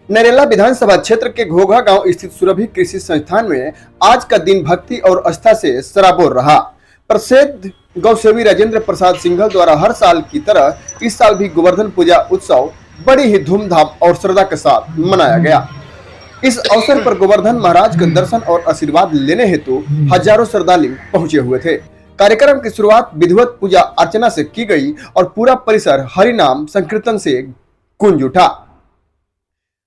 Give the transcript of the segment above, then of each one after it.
नरेला विधानसभा क्षेत्र के घोघा गांव स्थित सुरभि कृषि संस्थान में आज का दिन भक्ति और आस्था से सराबोर रहा। प्रसिद्ध गौसेवी राजेंद्र प्रसाद सिंघल द्वारा हर साल की तरह इस साल भी गोवर्धन पूजा उत्सव बड़ी ही धूमधाम और श्रद्धा के साथ मनाया गया। इस अवसर पर गोवर्धन महाराज के दर्शन और आशीर्वाद लेने हेतु हजारों श्रद्धालु पहुंचे हुए थे। कार्यक्रम की शुरुआत विधिवत पूजा अर्चना से की गई और पूरा परिसर हरिनाम संकीर्तन से गूंज उठा।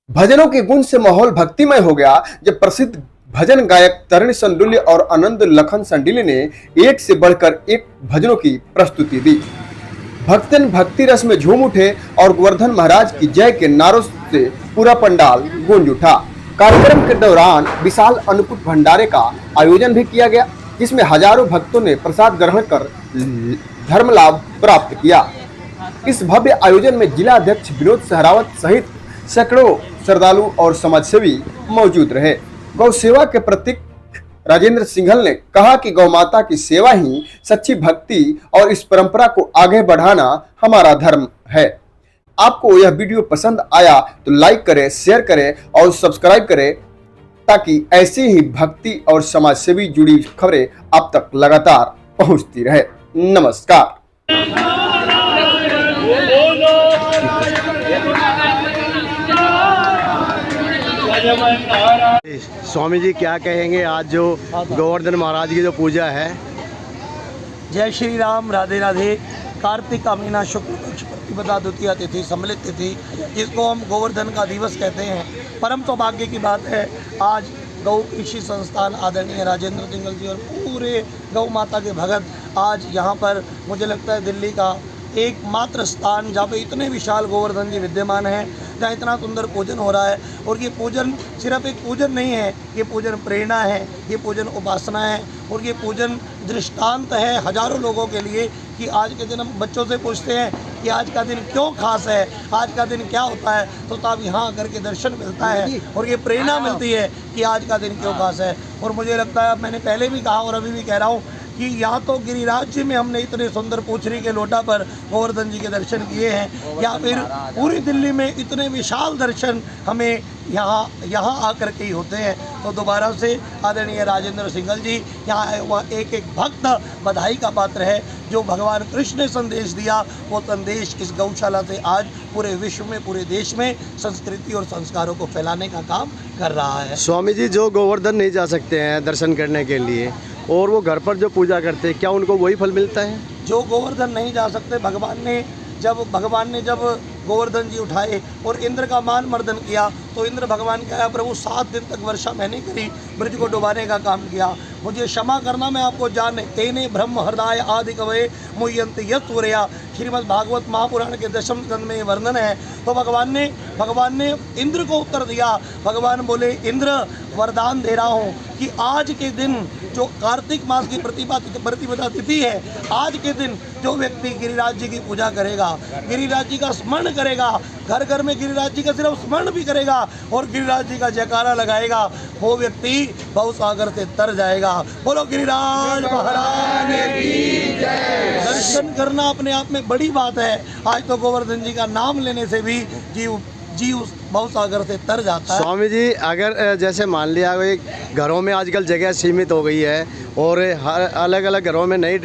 भजनों की गूंज से माहौल भक्तिमय हो गया जब प्रसिद्ध भजन गायक तरुण संडुल्य और आनंद लखन संडीले ने एक से बढ़कर एक भजनों की प्रस्तुति दी। भक्तजन भक्ति रस में झूम उठे और गोवर्धन महाराज की जय के नारों से पूरा पंडाल गूंज उठा। कार्यक्रम के दौरान विशाल अन्नकूट भंडारे का आयोजन भी किया गया, जिसमें हजारों भक्तों ने प्रसाद ग्रहण कर धर्म लाभ प्राप्त किया। इस भव्य आयोजन में जिला अध्यक्ष विनोद सहरावत सहित सैकड़ों श्रद्धालु और समाजसेवी मौजूद रहे। गौ सेवा के प्रतीक राजेंद्र सिंघल ने कहा कि गौ माता की सेवा ही सच्ची भक्ति और इस परंपरा को आगे बढ़ाना हमारा धर्म है। आपको यह वीडियो पसंद आया तो लाइक करें, शेयर करें और सब्सक्राइब करें ताकि ऐसी ही भक्ति और समाज से भी जुड़ी खबरें आप तक लगातार पहुंचती रहे। नमस्कार। स्वामी जी क्या कहेंगे आज जो गोवर्धन महाराज की जो पूजा है? जय श्री राम, राधे राधे। कार्तिक का महीना शुक्ल पक्ष प्रतिपदा द्वितीया तिथि सम्मिलित तिथि, जिसको हम गोवर्धन का दिवस कहते हैं। परम सौभाग्य की बात है, आज गौ कृषि संस्थान आदरणीय राजेंद्र सिंघल जी और पूरे गौ माता के भगत आज यहाँ पर, मुझे लगता है दिल्ली का एकमात्र स्थान जहाँ पे इतने विशाल गोवर्धन जी विद्यमान हैं, जहाँ इतना सुंदर पूजन हो रहा है। और ये पूजन सिर्फ एक पूजन नहीं है, ये पूजन प्रेरणा है, ये पूजन उपासना है और ये पूजन दृष्टांत है हजारों लोगों के लिए कि आज के दिन हम बच्चों से पूछते हैं कि आज का दिन क्यों खास है, आज का दिन क्या होता है, तो तब यहाँ आकर के दर्शन मिलता है और ये प्रेरणा मिलती है कि आज का दिन क्यों खास है। और मुझे लगता है, मैंने पहले भी कहा और अभी भी कह रहा हूँ कि यहाँ तो गिरिराज जी में हमने इतने सुंदर पूछरी के लोटा पर गोवर्धन जी के दर्शन किए हैं, या फिर पूरी दिल्ली में इतने विशाल दर्शन हमें यहाँ आकर के ही होते हैं। तो दोबारा से आदरणीय राजेंद्र सिंघल जी यहाँ आए हुआ एक एक भक्त बधाई का पात्र है। जो भगवान कृष्ण ने संदेश दिया, वो संदेश इस गौशाला से आज पूरे विश्व में, पूरे देश में संस्कृति और संस्कारों को फैलाने का काम कर रहा है। स्वामी जी, जो गोवर्धन नहीं जा सकते हैं दर्शन करने के लिए और वो घर पर जो पूजा करते हैं, क्या उनको वही फल मिलता है? जो गोवर्धन नहीं जा सकते, भगवान ने जब गोवर्धन जी उठाए और इंद्र का मान मर्दन किया, तो इंद्र भगवान कहा, प्रभु 7 दिन तक वर्षा मैंने करी, ब्रज को डुबाने का काम किया, मुझे क्षमा करना, मैं आपको जाने। तेने ब्रह्म हृदय आदि कवये मुह्यन्ति यत्सूरया, श्रीमद् भागवत महापुराण के 10वें स्कंद में वर्णन है। तो भगवान ने इंद्र को उत्तर दिया। भगवान बोले, इंद्र वरदान दे रहा हूँ कि आज के दिन जो कार्तिक मास की प्रतिपदा तिथि है, आज के दिन जो व्यक्ति गिरिराज जी की पूजा करेगा, गिरिराज जी का स्मरण करेगा, घर घर में गिरिराज जी का सिर्फ स्मरण भी करेगा और गिरिराज जी का जयकारा लगाएगा, वो व्यक्ति भवसागर से तर जाएगा। बोलो गिरिराज महाराज की जय। दर्शन करना अपने आप में बड़ी बात है। आज तो गोवर्धन जी का नाम लेने से भी जीव उस भवसागर से तर जाता है। स्वामी जी, अगर जैसे मान लिया घरों में आजकल जगह सीमित हो गई है और हर अलग अलग घरों में नहीं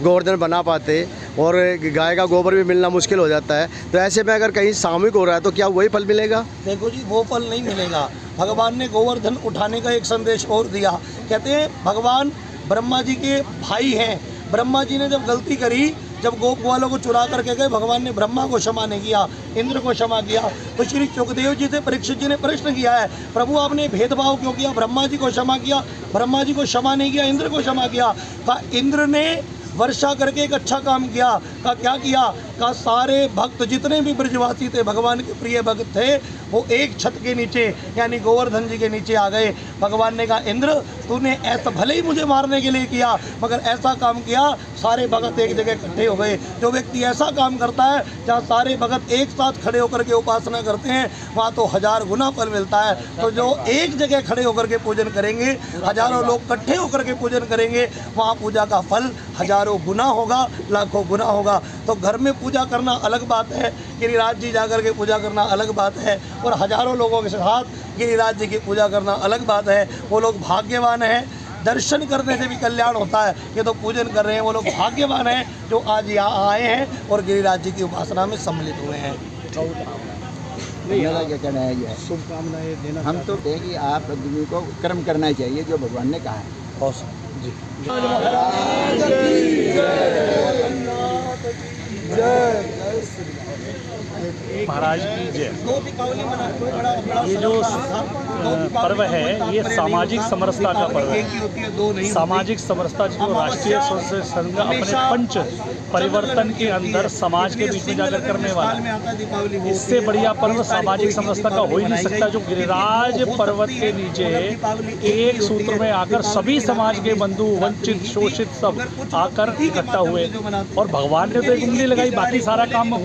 गोवर्धन बना पाते और गाय का गोबर भी मिलना मुश्किल हो जाता है, तो ऐसे में अगर कहीं सामूहिक हो रहा है तो क्या वही फल मिलेगा? देखो जी, वो फल नहीं मिलेगा। भगवान ने गोवर्धन उठाने का एक संदेश और दिया। कहते हैं भगवान ब्रह्मा जी के भाई हैं। ब्रह्मा जी ने जब गलती करी, जब गोप ग्वालों को चुरा करके गए, भगवान ने ब्रह्मा को क्षमा नहीं किया, इंद्र को क्षमा किया। तो श्री सुखदेव जी से परीक्षित जी ने प्रश्न किया है, प्रभु आपने भेदभाव क्यों किया? ब्रह्मा जी को क्षमा किया, ब्रह्मा जी को क्षमा नहीं किया, इंद्र को क्षमा किया। कहा इंद्र ने वर्षा करके एक अच्छा काम किया। कहा क्या किया? कहा सारे भक्त जितने भी ब्रजवासी थे, भगवान के प्रिय भक्त थे, वो एक छत के नीचे यानी गोवर्धन जी के नीचे आ गए। भगवान ने कहा इंद्र, तूने ऐसा भले ही मुझे मारने के लिए किया, मगर ऐसा काम किया सारे भगत एक जगह इकट्ठे हो गए। जो व्यक्ति ऐसा काम करता है जहाँ सारे भगत एक साथ खड़े होकर के उपासना करते हैं, वहाँ तो 1000 गुना फल मिलता है। तो जो एक जगह खड़े होकर के पूजन करेंगे, हजारों लोग इकट्ठे होकर के पूजन करेंगे, वहाँ पूजा का फल हजारों गुना होगा, लाखों गुना होगा। तो घर में पूजा करना अलग बात है, गिरिराज जी जाकर के पूजा करना अलग बात है, और हजारों लोगों के साथ गिरिराज जी की पूजा करना अलग बात है। वो लोग भाग्यवान हैं, दर्शन करने से भी कल्याण होता है। ये तो पूजन कर रहे हैं, वो लोग भाग्यवान हैं जो आज यहाँ आए हैं और गिरिराज जी की उपासना में सम्मिलित हुए हैं। मेरा क्या कहना है, ये शुभकामनाएं देना हम तो कहें कि आप आदमी को कर्म करना चाहिए जो भगवान ने कहा है। महाराज की जय। ये जो पर्व है ये सामाजिक समरसता का पर्व है। सामाजिक समरसता जो राष्ट्रीय स्वयंसेवक संघ अपने पंच परिवर्तन के अंदर समाज के बीच में जाकर करने वाला है। इससे बढ़िया पर्व सामाजिक समरसता का हो ही नहीं सकता, जो गिरिराज पर्वत के नीचे एक सूत्र में आकर सभी समाज के बंधु, वंचित, शोषित सब आकर इकट्ठा हुए। और भगवान ने तो एक उंगली लगाई, बाकी सारा काम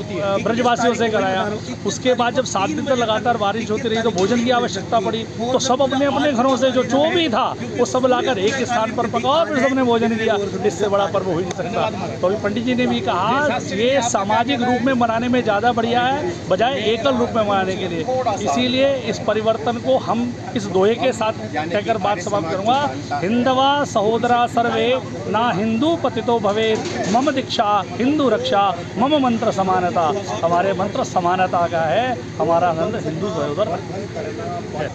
ब्रजवासियों से कराया। उसके बाद जब 7 दिन तक लगातार बारिश होती रही तो भोजन की आवश्यकता पड़ी, तो सब अपने अपने घरों से जो भी था वो सब लाकर एक स्थान पर पका और फिर सबने भोजन किया। इससे बड़ा पर्व हो ही नहीं सकता। तो अभी पंडित जी ने भी कहा ये सामाजिक रूप में मनाने में ज़्यादा बढ़िया है बजाय एकल रूप में मनाने के लिए। इसीलिए इस परिवर्तन को हम इस दोहे के साथ कहकर बात समाप्त करूँगा। हिंदवा सहोदरा सर्वे ना हिंदू पतितो भवे, मम दीक्षा हिंदू रक्षा, मम मंत्र समानता। हमारे मंत्र समानता का है, हमारा आनंद हिंदू सहोदर है।